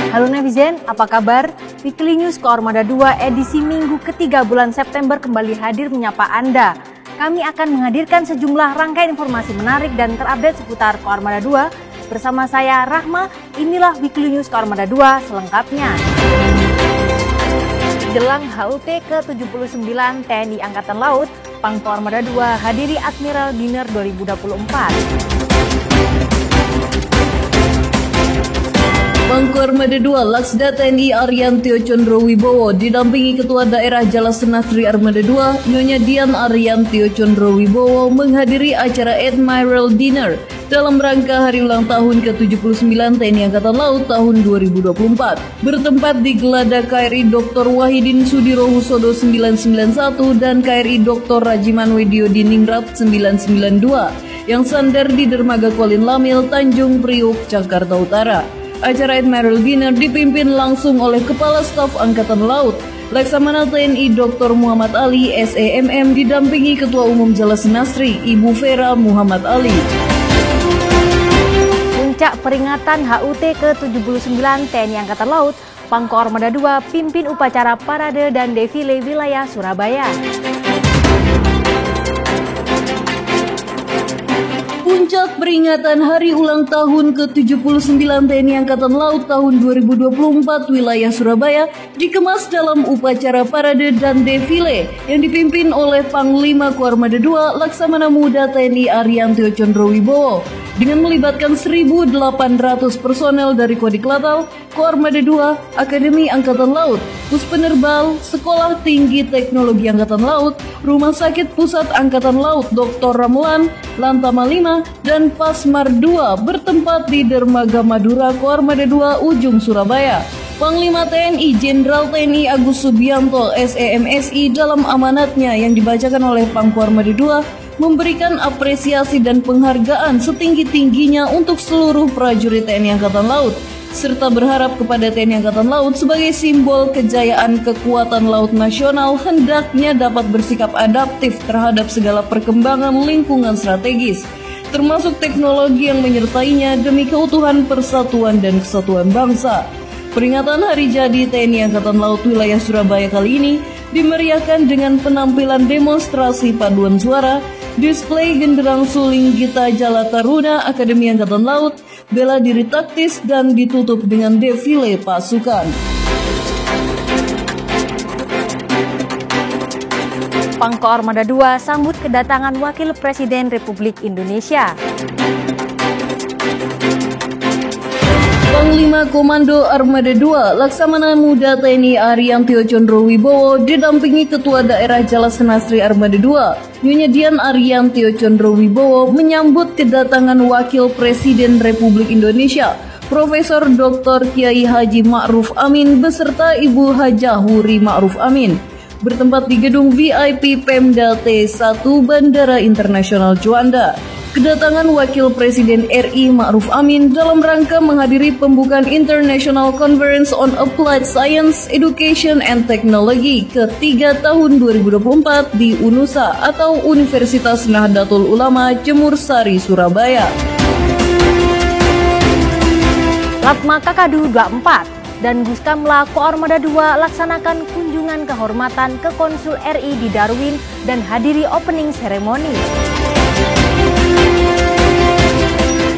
Halo netizen, apa kabar? Weekly News Koarmada 2 edisi Minggu ketiga bulan September kembali hadir menyapa Anda. Kami akan menghadirkan sejumlah rangkaian informasi menarik dan terupdate seputar Koarmada 2. Bersama saya Rahma, inilah Weekly News Koarmada 2 selengkapnya. Jelang HUT ke-79 TNI Angkatan Laut, Pangkoarmada 2 hadiri Admiral Dinner 2024. Pangkoarmada 2 Laksda TNI Ariantio Condrowibowo didampingi Ketua Daerah Jalasenastri Armada 2 Nyonya Dian Ariantio Condrowibowo menghadiri acara Admiral Dinner dalam rangka hari ulang tahun ke-79 TNI Angkatan Laut tahun 2024 bertempat di Geladak KRI Dr. Wahidin Sudirohusodo 991 dan KRI Dr. Rajiman Wediodiningrat 992 yang sandar di Dermaga Kolin Lamil, Tanjung Priuk, Jakarta Utara. Acara Admiral Dinner dipimpin langsung oleh Kepala Staf Angkatan Laut, Laksamana TNI Dr. Muhammad Ali, SEMM, didampingi Ketua Umum Jalasenastri, Ibu Vera Muhammad Ali. Puncak peringatan HUT ke-79 TNI Angkatan Laut, Pangkoarmada 2 pimpin upacara parade dan defile wilayah Surabaya. Puncak peringatan hari ulang tahun ke-79 TNI Angkatan Laut tahun 2024 wilayah Surabaya dikemas dalam upacara parade dan defile yang dipimpin oleh Panglima Koarmada 2 Laksamana Muda TNI Ariantio Condrowibowo dengan melibatkan 1.800 personel dari Kodiklatal, Koarmada 2, Akademi Angkatan Laut, Puspenerbal, Sekolah Tinggi Teknologi Angkatan Laut, Rumah Sakit Pusat Angkatan Laut Dr. Ramelan, Lantama 5, dan Pasmar 2 bertempat di Dermaga Madura Koarmada 2 Ujung Surabaya. Panglima TNI Jenderal TNI Agus Subianto SEMSI dalam amanatnya yang dibacakan oleh Pangkoarmada 2 memberikan apresiasi dan penghargaan setinggi-tingginya untuk seluruh prajurit TNI Angkatan Laut, serta berharap kepada TNI Angkatan Laut sebagai simbol kejayaan kekuatan laut nasional hendaknya dapat bersikap adaptif terhadap segala perkembangan lingkungan strategis, termasuk teknologi yang menyertainya demi keutuhan persatuan dan kesatuan bangsa. Peringatan Hari Jadi TNI Angkatan Laut wilayah Surabaya kali ini dimeriahkan dengan penampilan demonstrasi paduan suara, display genderang suling Gita Jala Taruna Akademi Angkatan Laut, bela diri taktis, dan ditutup dengan defile pasukan. Pangkoarmada 2 sambut kedatangan Wakil Presiden Republik Indonesia. Panglima Komando Armada 2 Laksamana Muda TNI Ariantio Condrowibowo didampingi Ketua Daerah Jalasenastri Armada 2 Nyonya Dian Ariantio Condrowibowo menyambut kedatangan Wakil Presiden Republik Indonesia Profesor Dr. Kiai Haji Ma'ruf Amin beserta Ibu Hajah Huri Ma'ruf Amin bertempat di gedung VIP Pemda T1 Bandara Internasional Juanda. Kedatangan Wakil Presiden RI Ma'ruf Amin dalam rangka menghadiri pembukaan International Conference on Applied Science, Education and Technology ke-3 tahun 2024 di UNUSA atau Universitas Nahdlatul Ulama Jemur Sari, Surabaya. Latma Kakadu 24 dan Guskamla Koarmada 2 laksanakan kunjungan kehormatan ke Konsul RI di Darwin dan hadiri opening ceremony.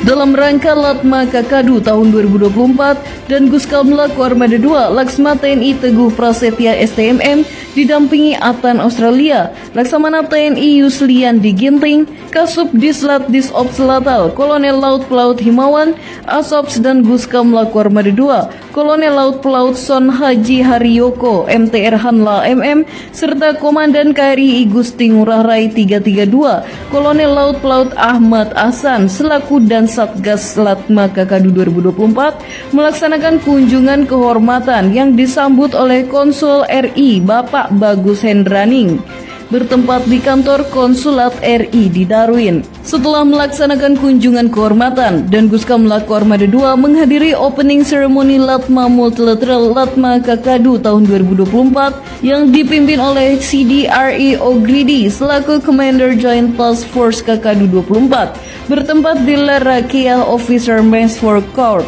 Dalam rangka Latma Kakadu tahun 2024 dan Guskamla Koarmada 2 Laksma TNI Teguh Prasetya STMM didampingi Atan Australia, Laksamana TNI Yuslian di Ginting, Kasub Dislat Disops Latal, Kolonel Laut Pelaut Himawan, Asops dan Guskamla Koarmada 2, Kolonel Laut Pelaut Son Haji Haryoko, MTR Hanla MM, serta Komandan KRI Gusti Ngurah Rai 332, Kolonel Laut Pelaut Ahmad Ahsan selaku dan Satgas Latma Kakadu 2024 melaksanakan kunjungan kehormatan yang disambut oleh Konsul RI Bapak Bagus Hendraning bertempat di kantor Konsulat RI di Darwin. Setelah melaksanakan kunjungan kehormatan dan Guskamla Koarmada 2 menghadiri opening ceremony Latma Multilateral Latma Kakadu tahun 2024 yang dipimpin oleh CDRI Ogridi selaku Commander Joint Task Force Kakadu 24 bertempat di Larakia Officer Mess for Court.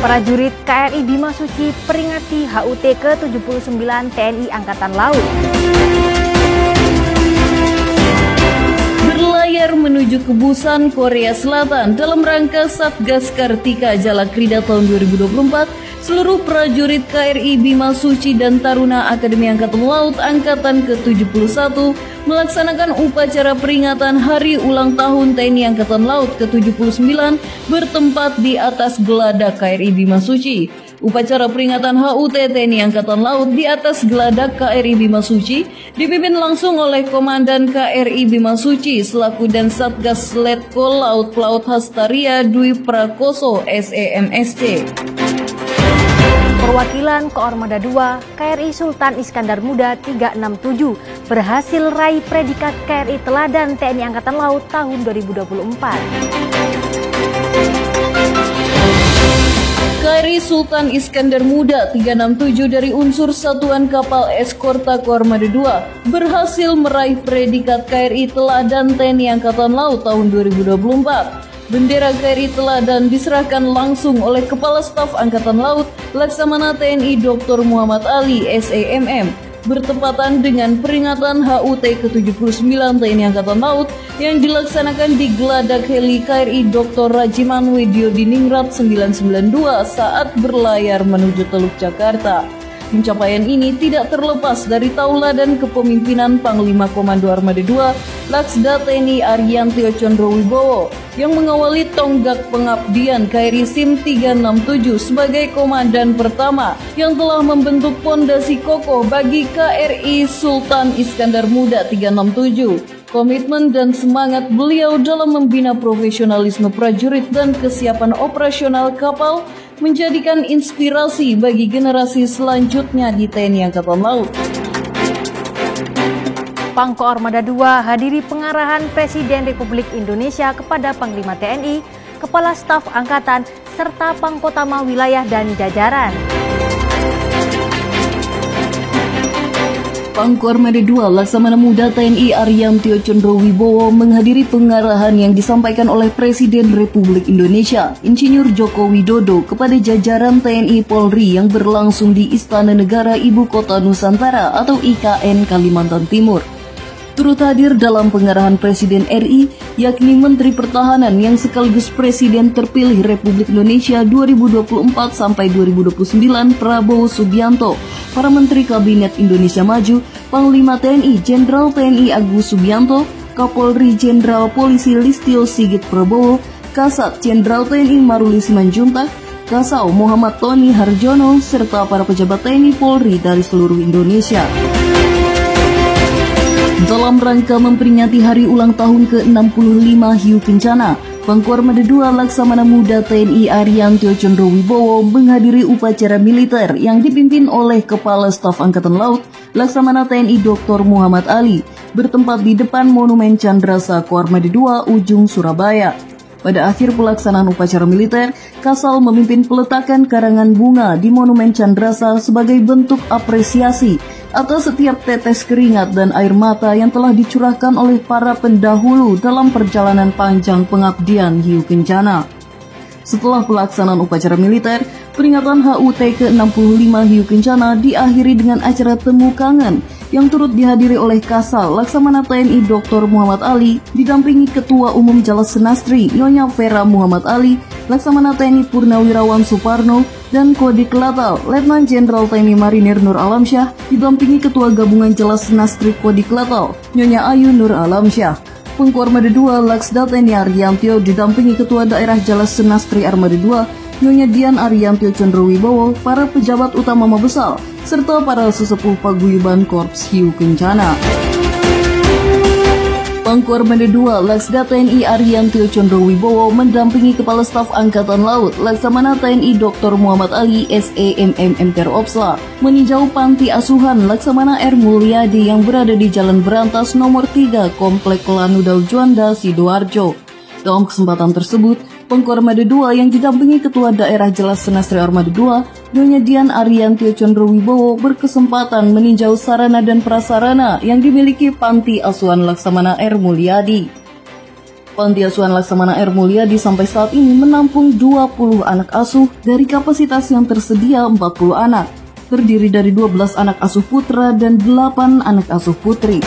Prajurit KRI Bima Suci peringati HUT ke-79 TNI Angkatan Laut. Berlayar menuju ke Busan, Korea Selatan dalam rangka Satgas Kartika Jalakrida tahun 2024, seluruh prajurit KRI Bima Suci dan Taruna Akademi Angkatan Laut Angkatan ke-71 melaksanakan upacara peringatan Hari Ulang Tahun TNI Angkatan Laut ke-79 bertempat di atas geladak KRI Bima Suci. Upacara peringatan HUT TNI Angkatan Laut di atas geladak KRI Bima Suci dipimpin langsung oleh Komandan KRI Bima Suci selaku dan Satgas Letkol Laut Pelaut Hastaria Dwi Prakoso SEMSC. Perwakilan Koarmada 2 KRI Sultan Iskandar Muda 367 berhasil raih predikat KRI Teladan TNI Angkatan Laut tahun 2024. KRI Sultan Iskandar Muda 367 dari unsur Satuan Kapal Eskorta Koarmada 2 berhasil meraih predikat KRI Teladan TNI Angkatan Laut tahun 2024. Bendera KRI Teladan diserahkan langsung oleh Kepala Staf Angkatan Laut Laksamana TNI Dr. Muhammad Ali SAMM bertepatan dengan peringatan HUT ke-79 TNI Angkatan Laut yang dilaksanakan di geladak heli KRI Dr. Rajiman Widyodiningrat 992 saat berlayar menuju Teluk Jakarta. Pencapaian ini tidak terlepas dari tauladan kepemimpinan Panglima Komando Armada 2 Laksda TNI Ariantio Condrowibowo yang mengawali tonggak pengabdian KRI SIM 367 sebagai komandan pertama yang telah membentuk pondasi kokoh bagi KRI Sultan Iskandar Muda 367. Komitmen dan semangat beliau dalam membina profesionalisme prajurit dan kesiapan operasional kapal menjadikan inspirasi bagi generasi selanjutnya di TNI Angkatan Laut. Pangko Armada 2 hadiri pengarahan Presiden Republik Indonesia kepada Panglima TNI, Kepala Staf Angkatan, serta Pangkotama wilayah dan jajaran. Pangko Armada 2 Laksamana Muda TNI Ariantio Condrowibowo menghadiri pengarahan yang disampaikan oleh Presiden Republik Indonesia, Insinyur Joko Widodo kepada jajaran TNI Polri yang berlangsung di Istana Negara Ibu Kota Nusantara atau IKN Kalimantan Timur. Turut hadir dalam pengarahan Presiden RI yakni Menteri Pertahanan yang sekaligus Presiden terpilih Republik Indonesia 2024 sampai 2029 Prabowo Subianto, para Menteri Kabinet Indonesia Maju, Panglima TNI Jenderal TNI Agus Subianto, Kapolri Jenderal Polisi Listio Sigit Prabowo, Kasat Jenderal TNI Maruli Simanjuntak, Kasau Muhammad Tony Harjono, serta para pejabat TNI Polri dari seluruh Indonesia. Dalam rangka memperingati hari ulang tahun ke-65 Hiu Kencana, Pangko Armada 2 Laksamana Muda TNI Ariantio Condrowibowo menghadiri upacara militer yang dipimpin oleh Kepala Staf Angkatan Laut Laksamana TNI Dr. Muhammad Ali bertempat di depan Monumen Candrasa Koarmada 2 Ujung Surabaya. Pada akhir pelaksanaan upacara militer, Kasal memimpin peletakan karangan bunga di Monumen Candrasa sebagai bentuk apresiasi atas setiap tetes keringat dan air mata yang telah dicurahkan oleh para pendahulu dalam perjalanan panjang pengabdian Hiu Kencana. Setelah pelaksanaan upacara militer, peringatan HUT ke-65 Hiu Kencana diakhiri dengan acara temu kangen yang turut dihadiri oleh Kasal Laksamana TNI Dr. Muhammad Ali didampingi Ketua Umum Jalas Senastri Nyonya Vera Muhammad Ali, Laksamana TNI Purnawirawan Suparno, dan Kodik Latal Letnan Jenderal TNI Marinir Nur Alamsyah didampingi Ketua Gabungan Jalas Senastri Kodik Latal Nyonya Ayu Nur Alamsyah. Pangko Armada 2 Laksda TNI Ariantio didampingi Ketua Daerah Jalas Senastri Armada 2 Nyonya Dian Ariantio Condrowibowo, para pejabat utama Mabesal, serta para sesepuh paguyuban Korps Hiu Kencana. Pangko Armada 2 Laksda TNI Ariantio Condrowibowo mendampingi Kepala Staf Angkatan Laut Laksamana TNI Dr. Muhammad Ali SEMM MTR Opsla meninjau panti asuhan Laksamana R. Mulyadi yang berada di Jalan Berantas nomor 3 Komplek Lanudal Juanda, Sidoarjo. Dalam kesempatan tersebut, Pangko Armada 2 yang didampingi Ketua Daerah Jalas Senastri Armada 2, Nyonya Dian Ariantio Condrowibowo berkesempatan meninjau sarana dan prasarana yang dimiliki Panti Asuhan Laksamana R. Mulyadi. Panti Asuhan Laksamana Air Mulyadi sampai saat ini menampung 20 anak asuh dari kapasitas yang tersedia 40 anak, terdiri dari 12 anak asuh putra dan 8 anak asuh putri.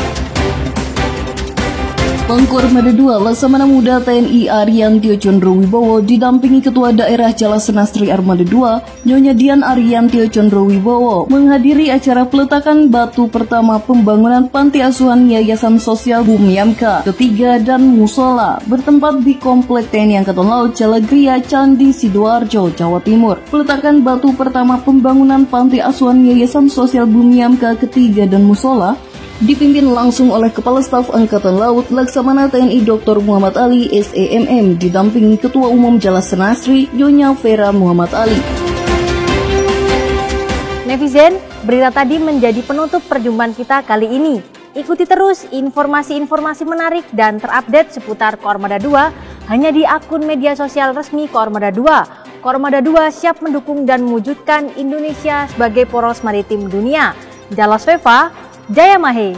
Pangkormada 2 Laksamana Muda TNI Ariantio Condrowibowo didampingi Ketua Daerah Jalas Senastri Armada 2, Nyonya Dian Ariantio Condrowibowo, menghadiri acara peletakan batu pertama pembangunan Panti Asuhan Yayasan Sosial Bumi Yamka ketiga dan musola bertempat di Komplek TNI Angkatan Laut Jalagria Candi Sidoarjo, Jawa Timur. Peletakan batu pertama pembangunan Panti Asuhan Yayasan Sosial Bumi Yamka ketiga dan musola dipimpin langsung oleh Kepala Staf Angkatan Laut Laksamana TNI Dr. Muhammad Ali SEMM didampingi Ketua Umum Jalas Senastri Nyonya Vera Muhammad Ali. Netizen, berita tadi menjadi penutup perjumpaan kita kali ini. Ikuti terus informasi-informasi menarik dan terupdate seputar Kormada 2 hanya di akun media sosial resmi Kormada 2. Kormada 2 siap mendukung dan mewujudkan Indonesia sebagai poros maritim dunia. Jalas Veva, Jaya Mahe.